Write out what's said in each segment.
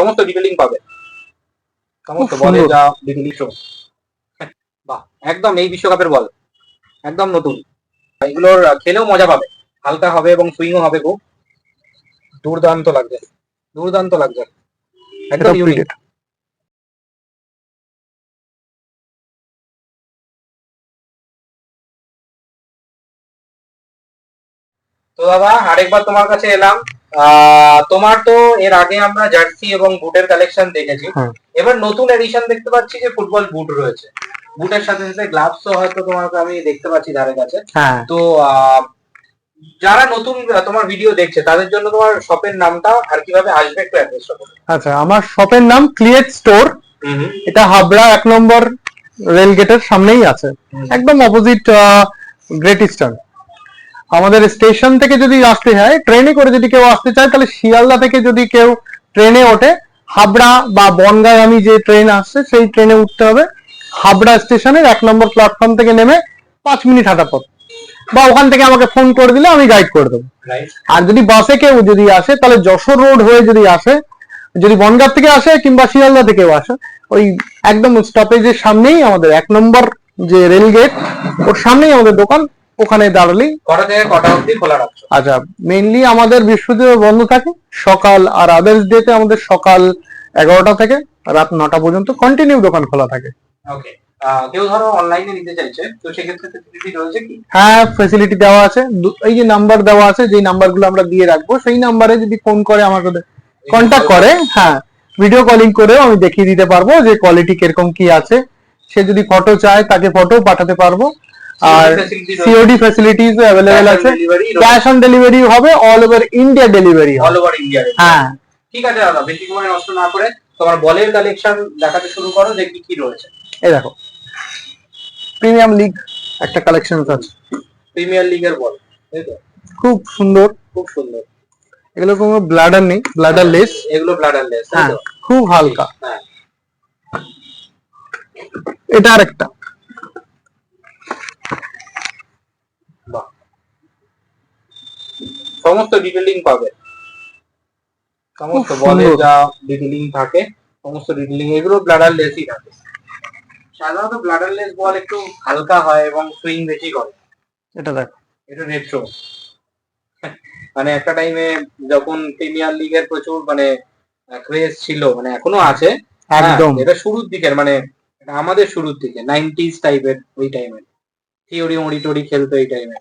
সমস্ত ডিটেইলিং পাবে, সমস্ত বলের যা ডিটেইলিং সব। বাহ, একদম এই বিশ্বকাপের বল, একদম নতুন। এগুলোর খেলেও মজা পাবে, হালকা হবে এবং সুইংও হবে খুব দুর্দান্ত লাগছে, দুর্দান্ত লাগছে, একদম ইউনিক। তো দাদা আরেকবার তোমার কাছে এলাম। তোমার তো এর আগে আমরা জার্সি এবং বুটের কালেকশন দেখেছি, এবার নতুন এডিশন দেখতে পাচ্ছি যে ফুটবল বুট রয়েছে, বুটের সাথে সাথে গ্লাভসও হয়তো তোমাকে আমি দেখতে পাচ্ছি ধারে কাছে। তো যারা নতুন তোমার ভিডিও দেখছে তাদের জন্য তোমার শপের নামটা আর কিভাবে আসবে একটু অ্যাড্রেসটা বলো। আচ্ছা, আমার শপের নাম ক্লিয়েট স্টোর, এটা হাবড়া 1 নম্বর রেল গেটের সামনেই আছে, একদম অপোজিট গ্রেট ইস্টার্ন। আমাদের স্টেশন থেকে যদি আসতে হয়, ট্রেনে করে যদি কেউ আসতে চায়, তাহলে শিয়ালদা থেকে যদি কেউ ট্রেনে ওঠে, হাবড়া বা বনগাঁগামী যে ট্রেন আসছে সেই ট্রেনে উঠতে হবে। হাবড়া স্টেশনের 1 নম্বর প্ল্যাটফর্ম থেকে নেমে 5 মিনিট হাঁটা পথ, বা ওখান থেকে আমাকে ফোন করে দিলে আমি গাইড করে দেবো। আর যদি বাসে কেউ যদি আসে, তাহলে যশোর রোড হয়ে যদি আসে, যদি বনগাঁ থেকে আসে কিংবা শিয়ালদা থেকেও আসে, ওই একদম স্টপেজের সামনেই আমাদের 1 নম্বর যে রেল গেট, ওর সামনেই আমাদের দোকান, ওখানে দাঁড়ালেই। কটা থেকে কটা অবধি খোলা রাখছো? আচ্ছা, মেইনলি আমাদের বৃহস্পতিবার বন্ধ থাকে সকাল, আর আদার্স ডেতে আমাদের সকাল 11টা থেকে রাত 9টা পর্যন্ত কন্টিনিউ দোকান খোলা থাকে। ওকে, কেউ ধরো অনলাইনে নিতে চাইছে, তো সেক্ষেত্রে ফেসিলিটি রয়েছে কি? হ্যাঁ, ফেসিলিটি দেওয়া আছে। এই যে নাম্বার দেওয়া আছে, যে নাম্বারগুলো আমরা দিয়ে রাখবো, সেই নাম্বারে যদি ফোন করে আমার সাথে কন্ট্যাক্ট করে, হ্যাঁ, ভিডিও কলিং করেও আমি দেখিয়ে দিতে পারবো যে কোয়ালিটি কিরকম কি আছে। সে যদি ফটো চায়, তাকে ফটো পাঠাতে পারবো। আর সিওডি ফ্যাসিলিটিস अवेलेबल আছে, ক্যাশ অন ডেলিভারি হবে, all over India delivery, all over India. হ্যাঁ, ঠিক আছে দাদা, বেশি সময় নষ্ট না করে তোমার বলের কালেকশন দেখাতে শুরু করো, যে কি কি রয়েছে। এই দেখো, প্রিমিয়াম লিগ একটা কালেকশন আছে, প্রিমিয়ার লিগের বল, তাই তো? খুব সুন্দর, খুব সুন্দর। এগুলো কোনো ব্লাডার নেই, ব্লাডার লেস, এগুলো ব্লাডার লেস, তাই তো? খুব হালকা। হ্যাঁ, এটা আরেকটা, বাহ, সমস্ত ডিটেইলিং পাবে, সমস্ত বলে যা ডিটেইলিং থাকে সমস্ত ডিটেইলিং, এগুলো ব্লাডার লেসই থাকে। সাধারণত ব্লাডার লেস বল একটু হালকা হয় এবং সুইং বেশি করে। এটা দেখো, এটা রেট্রো, মানে একটা টাইমে যখন প্রিমিয়ার লিগের প্রচুর মানে ক্রেজ ছিল, মানে এখনো আছে একদম, এটা শুরুর দিকের, মানে আমাদের শুরুর দিকে 90s টাইপের, ওই টাইমে থিওরি মরিটরি খেলতো এই টাইমে।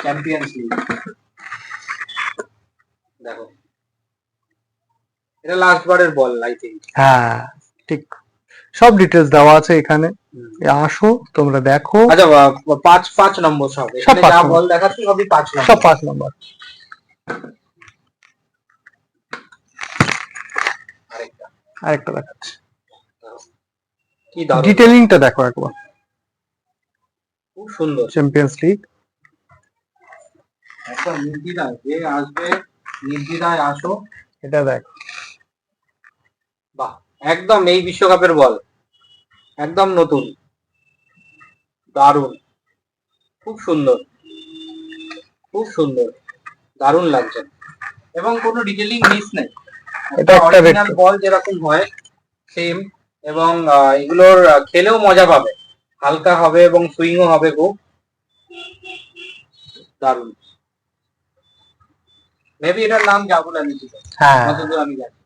চ্যাম্পিয়ন্স লিগ দেখো, এটা লাস্ট বারের বল আই থিংক। হ্যাঁ ঠিক, সব ডিটেলস দেওয়া আছে এখানে, আসো তোমরা দেখো। আচ্ছা, 5 নম্বর সব, এখানে যা বল দেখাচ্ছি সবই 5 নম্বর, সব 5 নম্বর। আরেকটা দেখাচ্ছি, কি দারুণ ডিটেইলিংটা দেখো একবার, খুব সুন্দর। চ্যাম্পিয়ন্স লিগ, একটা নির্দ্বিধায় যে আসবে, নির্দ্বিধায় আসো। এটা দেখ, বাহ, একদম এই বিশ্বকাপের বল, একদম নতুন, দারুণ, খুব সুন্দর, খুব সুন্দর, দারুণ লাগছে, এবং কোনো ডিটেইলিং মিস নেই। এটা একটা অরিজিনাল বল যেরকম হয় সেম, এবং এগুলোর খেলেও মজা পাবে, হালকা হবে এবং সুইংও হবে খুব দারুণ। মেবি এটার নাম জাবুল আমি ছিল, হ্যাঁ যতদূর আমি জানি।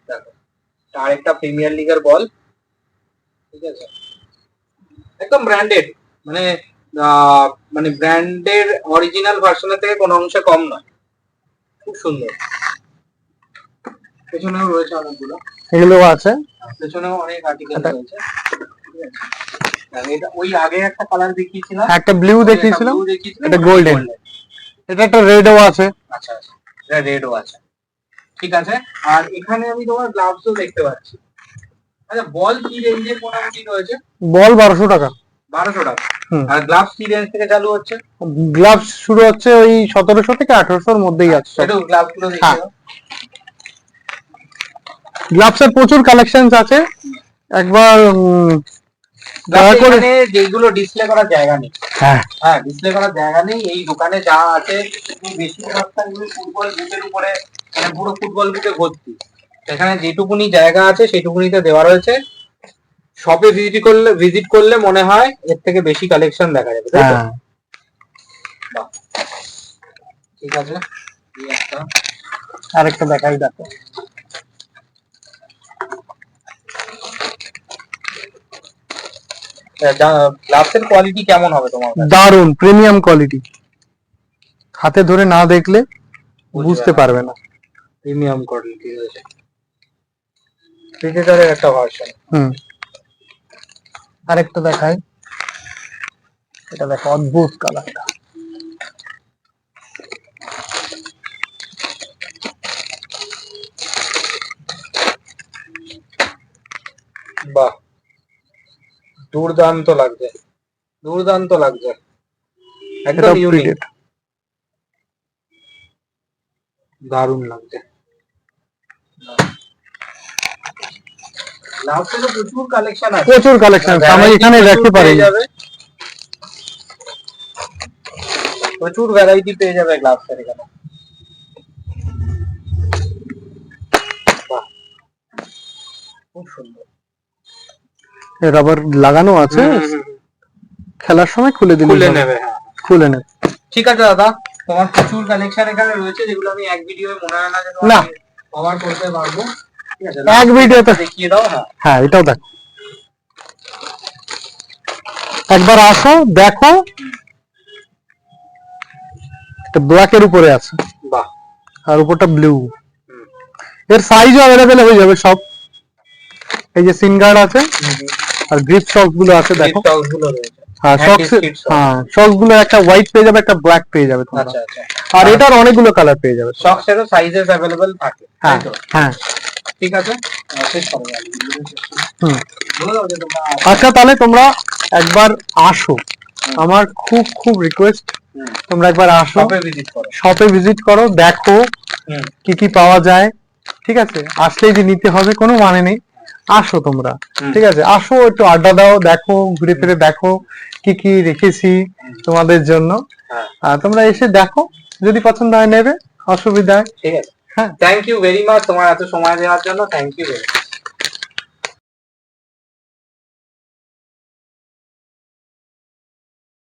দেখো, আরেকটা প্রিমিয়ার লিগের বল, ঠিক আছে, একদম ব্র্যান্ডেড, মানে মানে ব্র্যান্ডের অরিজিনাল ভার্সনের থেকে কোনো অংশে কম নয়, খুব সুন্দর। পেছনেও রয়েছে অনেকগুলো, এগুলো আছে, পেছনেও অনেক আর্টিকেল রয়েছে, ঠিক আছে। এটা ওই আগে একটা কালার দেখিয়েছিলাম, একটা ব্লু দেখিয়েছিলাম, এটা গোল্ডেন, এটা একটা রেডও আছে। আচ্ছা আচ্ছা, এটা রেডও আছে, ঠিক আছে। আর এখানে আমি তোমার গ্লাভসও দেখতে পাচ্ছি। আচ্ছা, বল কি রেঞ্জের মোটামুটি রয়েছে? বল 1200 টাকা। 1200 টাকা। আর গ্লাভস কি রেঞ্জ থেকে চালু হচ্ছে? গ্লাভস শুরু হচ্ছে ওই 1700 থেকে 1800 এর মধ্যেই আছে। একটু গ্লাভস গুলো দেখি। গ্লাভসের প্রচুর কালেকশনস আছে, একবার দয়া করে এখানে যেগুলো ডিসপ্লে করার জায়গা নেই, হ্যাঁ হ্যাঁ ডিসপ্লে করার জায়গা নেই, এই দোকানে যা আছে বেশিরভাগটা ফুটবল বুটের উপরে, মানে পুরো ফুটবল বুটে ভর্তি। এখানে যেটুকুনি জায়গা আছে সেটুকুনিতে দেওয়া রয়েছে। শপে ভিজিট করলে মনে হয় এর থেকে বেশি কালেকশন দেখা যাবে, তাই তো? হ্যাঁ বাহ, ঠিক আছে। এই একটা আরেকটা দেখাই, দেখো গ্লাসের কোয়ালিটি কেমন হবে তোমার কাছে? দারুন প্রিমিয়াম কোয়ালিটি, হাতে ধরে না দেখলে বুঝতে না। পারবে না। প্রিমিয়াম কোয়ালিটি রয়েছে, প্রিডেটরের একটা ভার্সন। আরেকটা দেখাই, এটা দেখো অদ্ভুত কালারটা। বাহ, দুর্দান্ত লাগছে, দুর্দান্ত লাগছে, একদম এটা ইউনিক, প্রিডেট, দারুণ লাগছে। গ্লাভসেরও প্রচুর কালেকশন আছে, প্রচুর কালেকশন আমি এখানে রাখতে পারি। প্রচুর ভ্যারাইটি পেয়ে যাবে গ্লাভসের এখানে। বাহ, খুব সুন্দর। রাবার লাগানো আছে, খেলার সময় খুলে দিলে খুলে নেবে, হ্যাঁ খুলে নেবে। ঠিক আছে দাদা, তোমার প্রচুর কালেকশন এখানে রয়েছে যেগুলো আমি এক ভিডিওয়ে মনে হয় না যে না কভার করতে পারবো। ঠিক আছে, এক ভিডিওতে দেখিয়ে দাও। হ্যাঁ হ্যাঁ এটাও দেখো, একবার আসো দেখো, এটা ব্ল্যাক এর উপরে আছে, বাহ, আর উপরটা ব্লু। এর সাইজও অ্যাভেলেবেল হয়ে যাবে সব। এই যে সিনগার্ড আছে আর গ্রিপ সক্স গুলো আছে দেখো। সক্স গুলো রয়েছে, হ্যাঁ সক্স, হ্যাঁ সক্স গুলো একটা হোয়াইট পেয়ে যাবে, একটা ব্ল্যাক পেয়ে যাবে তোমরা। আচ্ছা আচ্ছা, আর এটার অনেকগুলো কালার পেয়ে যাবে। সক্সেরও সাইজেস अवेलेबल থাকে, হ্যাঁ তাই তো? হ্যাঁ ঠিক আছে, শেষ করো। বলে দাও যে তোমরা আচ্ছা তাহলে তোমরা একবার আসো, আমার খুব খুব রিকোয়েস্ট, তোমরা একবার আসো, শপে ভিজিট করো। শপে ভিজিট করো, দেখো কি কি পাওয়া যায়। ঠিক আছে, আসলেই যে নিতে হবে কোনো মানে নেই, আসো তোমরা। ঠিক আছে, আসো একটু আড্ডা দাও, দেখো ঘুরে ফিরে দেখো কি কি রেখেছি তোমাদের জন্য। তোমরা এসে দেখো, যদি পছন্দ হয় নেবে, অসুবিধা। ঠিক আছে, হ্যাঁ থ্যাংক ইউ ভেরি মাচ তোমার এত সময় দেওয়ার জন্য, থ্যাংক ইউ ভেরি মাচ।